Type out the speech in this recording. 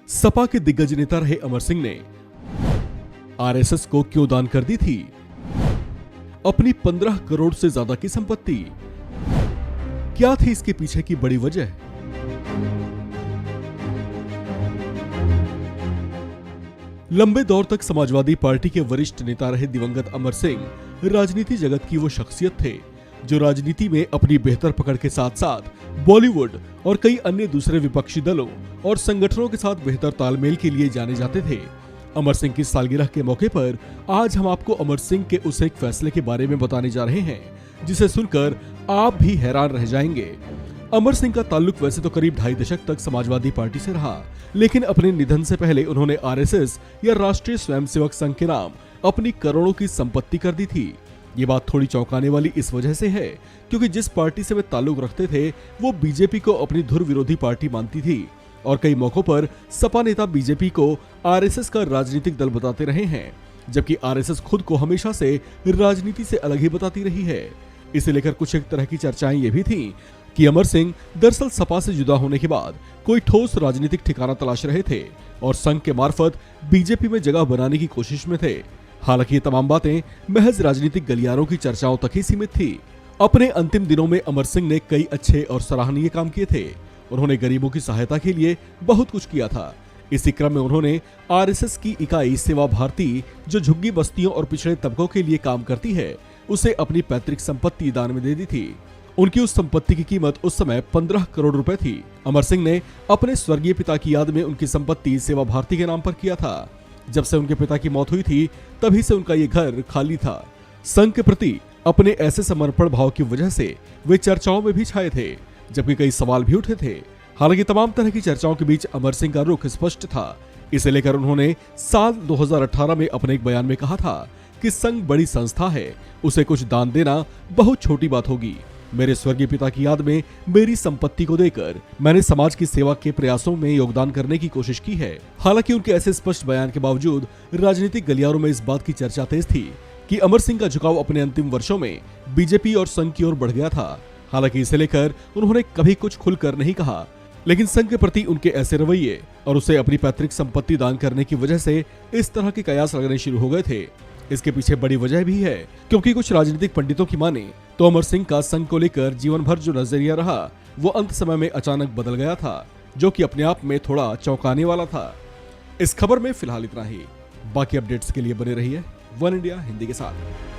सपा के दिग्गज नेता रहे अमर सिंह ने आरएसएस को क्यों दान कर दी थी अपनी 15 करोड़ से ज्यादा की संपत्ति? क्या थी इसके पीछे की बड़ी वजह? लंबे दौर तक समाजवादी पार्टी के वरिष्ठ नेता रहे दिवंगत अमर सिंह राजनीति जगत की वो शख्सियत थे जो राजनीति में अपनी बेहतर पकड़ के साथ साथ बॉलीवुड और कई अन्य दूसरे विपक्षी दलों और संगठनों के साथ बेहतर तालमेल के लिए जाने जाते थे। अमर सिंह की सालगिरह के मौके पर आज हम आपको अमर सिंह के उस एक फैसले के बारे में बताने जा रहे हैं जिसे सुनकर आप भी हैरान रह जाएंगे। अमर सिंह का ताल्लुक वैसे तो करीब 2.5 दशक तक समाजवादी पार्टी से रहा, लेकिन अपने निधन से पहले उन्होंने आरएसएस या राष्ट्रीय स्वयंसेवक संघ के नाम अपनी करोड़ों की संपत्ति कर दी थी। ये बात थोड़ी चौंकाने वाली इस वजह से है क्योंकि जिस पार्टी से वे ताल्लुक रखते थे वो बीजेपी को अपनी धुर विरोधी पार्टी मानती थी और कई मौकों पर सपा नेता बीजेपी को आरएसएस का राजनीतिक दल बताते रहे हैं, जबकि आरएसएस खुद को हमेशा से राजनीति से अलग ही बताती रही है। इसे लेकर कुछ एक तरह की चर्चाएं ये भी थीं कि अमर सिंह दरअसल सपा से जुदा होने के बाद कोई ठोस राजनीतिक ठिकाना तलाश रहे थे और संघ के मार्फत बीजेपी में जगह बनाने की कोशिश में थे। हालांकि ये तमाम बातें महज राजनीतिक गलियारों की चर्चाओं तक ही सीमित थी। अपने अंतिम दिनों में अमर सिंह ने कई अच्छे और सराहनीय काम किए थे। उन्होंने गरीबों की सहायता के लिए बहुत कुछ किया था। इसी क्रम में उन्होंने आरएसएस की इकाई सेवा भारती जो झुग्गी बस्तियों और पिछड़े तबकों के लिए काम करती है उसे अपनी पैतृक संपत्ति दान में दे दी थी। उनकी उस संपत्ति की कीमत उस समय 15 करोड़ रुपए थी। अमर सिंह ने अपने स्वर्गीय पिता की याद में उनकी संपत्ति सेवा भारती के नाम पर किया था। जब से उनके पिता की मौत हुई थी तभी से उनका ये घर खाली था। संघ के प्रति अपने ऐसे समर्पण भाव की वजह से वे चर्चाओं में भी छाए थे, जबकि कई सवाल भी उठे थे। हालांकि तमाम तरह की चर्चाओं के बीच अमर सिंह का रुख स्पष्ट था। इसे लेकर उन्होंने साल 2018 में अपने एक बयान में कहा था कि संघ बड़ी संस्था है, उसे कुछ दान देना बहुत छोटी बात होगी। मेरे स्वर्गीय पिता की याद में मेरी संपत्ति को देकर मैंने समाज की सेवा के प्रयासों में योगदान करने की कोशिश की है। हालांकि उनके ऐसे स्पष्ट बयान के बावजूद राजनीतिक गलियारों में इस बात की चर्चा तेज थी कि अमर सिंह का झुकाव अपने अंतिम वर्षों में बीजेपी और संघ की ओर बढ़ गया था। हालांकि इसे लेकर उन्होंने कभी कुछ खुलकर नहीं कहा, लेकिन संघ के प्रति उनके ऐसे रवैये और उसे अपनी पैतृक संपत्ति दान करने की वजह से इस तरह के कयास लगने शुरू हो गए थे। इसके पीछे बड़ी वजह भी है क्योंकि कुछ राजनीतिक पंडितों की माने तो अमर सिंह का संघ को लेकर जीवन भर जो नजरिया रहा वो अंत समय में अचानक बदल गया था, जो कि अपने आप में थोड़ा चौंकाने वाला था। इस खबर में फिलहाल इतना ही। बाकी अपडेट्स के लिए बने रहिए वन इंडिया हिंदी के साथ।